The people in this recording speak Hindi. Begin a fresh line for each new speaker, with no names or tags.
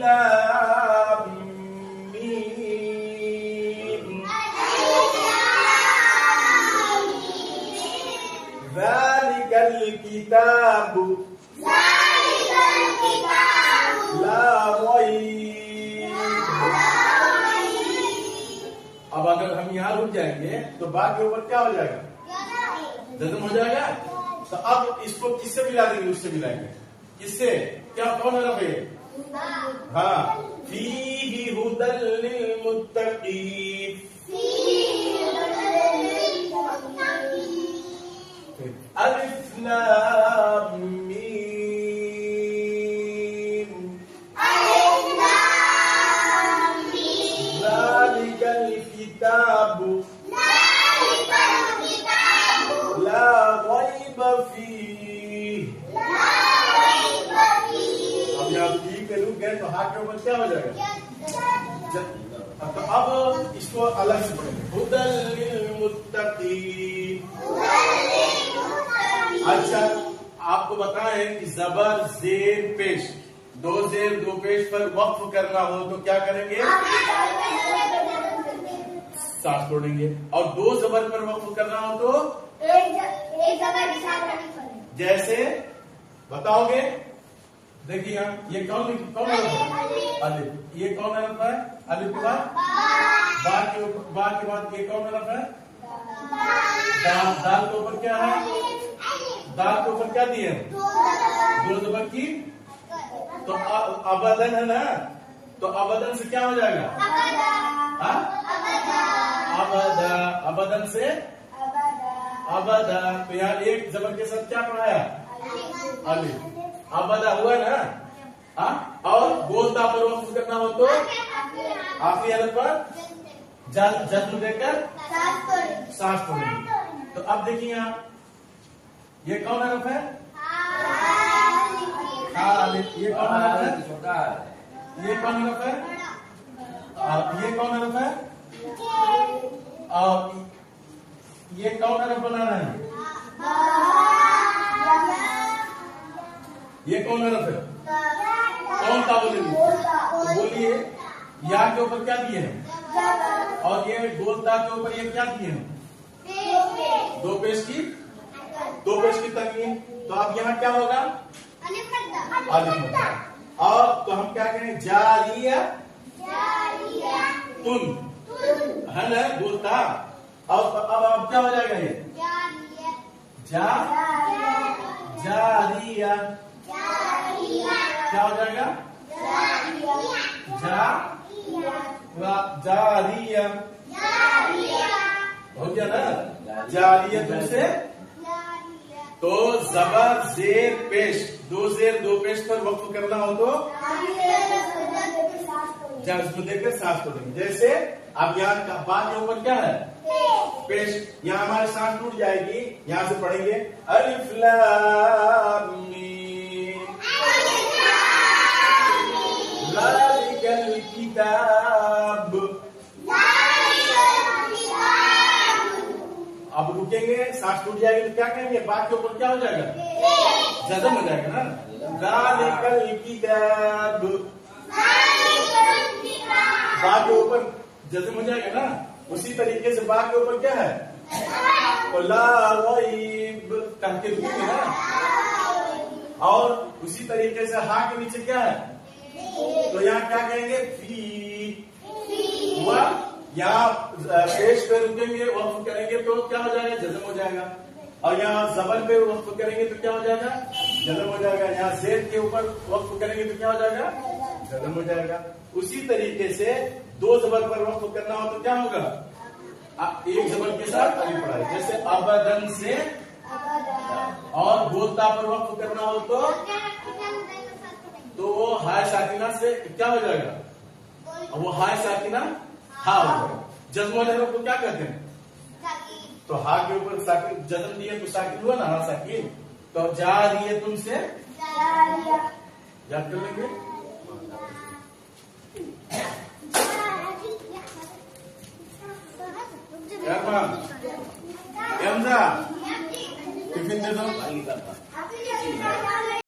लाम मीम ज़ालिकल किताबु ला रैब। अब अगर हम यहाँ रुक जाएंगे तो बात के ऊपर क्या हो जाएगा? जज्म हो जाएगा। तो अब इसको किससे मिला देंगे? उससे मिलाएंगे। किससे? क्या कौन है रफ़े? हाँ, फीही हुदल लिल मुत्तकीन। अलिफ लाम मीम ज़ालिकल किताबु ला रैब फीह। अब यहाँ फी पे रुक गए तो हा के ऊपर क्या हो जाएगा? तो अब इसको अलग से पढ़ेंगे। हुदल लिल मुत्तकीन। अच्छा, आपको बताएं कि जबर जेर पेश, दो जेर दो पेश पर वक्फ करना हो तो क्या करेंगे? सांस छोड़ेंगे। और दो जबर पर वक्फ करना हो तो
एक जबर के साथ रखनी पड़ेगी।
जैसे बताओगे? देखिए यहाँ ये कौन है? अलिफ। ये कौन है? अलिफ के बाद बा के बाद ये कौन है? दाल। दाल के ऊपर क्या है? दाल के ऊपर क्या दिए? दो जबर की। तो अबदन है ना, तो अबदन से क्या हो जाएगा? अबदा। अबदन से अबदा। तो यहाँ एक जबर के साथ क्या पढ़ाया? अलिफ। अबदा हुआ ना। हाँ, और गोलता पर वक्फ करना हो तो आखिरी हरफ पर जज्म देकर सांस छोड़ेंगे। तो अब देखिए यहाँ ये कौन हरफ है? ये कौन हरफ है? ये कौन हरफ है? ये कौन हरफ है? ये कौन हरफ बनाना है? ये कौन हरफ है? कौन सा बोलेंगे? तो बोलिए। या के ऊपर क्या दिए हैं? और ये गोलता के ऊपर ये क्या दिए हैं? दो पेश की तनवीन। तो अब यहाँ क्या होगा? अलिफ। और तो हम क्या कहें? जारिया तुन है ना गोलता। और अब क्या हो जाएगा? ये जारिया क्या हो जाएगा? जारिया हो गया ना? जारिया तुमसे। तो जबर जेर पेश, दो जेर दो पेश पर वक्फ करना हो तो उसको देखकर सांस छोड़ेंगे। जैसे अब यहाँ बात के ऊपर क्या है? पेश। यहाँ हमारी सांस टूट जाएगी। यहाँ से पढ़ेंगे अलिफ लाम मीम ज़ालिकल किताब। अब रुकेंगे, सांस टूट जाएगी तो क्या कहेंगे? बात के ऊपर क्या हो जाएगा? जज्म हो जाएगा ना। ज़ालिकल किताब। बात के ऊपर जज्म हो जाएगा ना। उसी तरीके से बात के ऊपर क्या है? ला रैब करके रुकेंगे ना। और उसी तरीके से हा के नीचे क्या है? तो यहाँ क्या कहेंगे? फी हुआ। यहाँ पेश पे रुकेंगे, वक्फ करेंगे तो क्या हो जाएगा? जज्म हो जाएगा। और यहाँ जबर पे वक्फ करेंगे तो क्या हो जाएगा? जज्म हो जाएगा। यहाँ जेर के ऊपर वक्फ करेंगे तो क्या हो जाएगा? जज्म हो जाएगा। उसी तरीके से दो जबर पर वक्फ करना हो तो क्या होगा? एक जबर के साथ अलिफ पढ़ाए। जैसे अबदन से। और गोलता पर वक्फ करना हो तो वो हाय साकिना से क्या हो जाएगा? वो हाय साकिना हा हो जाएगा। जज्म वाले को क्या कहते हैं? तो हा के ऊपर साकिन जज्म दिए तो साकिन हुआ ना, हा साकिन। तो जा रही है तुमसे याद कर लेंगे। टिफिन दे दो।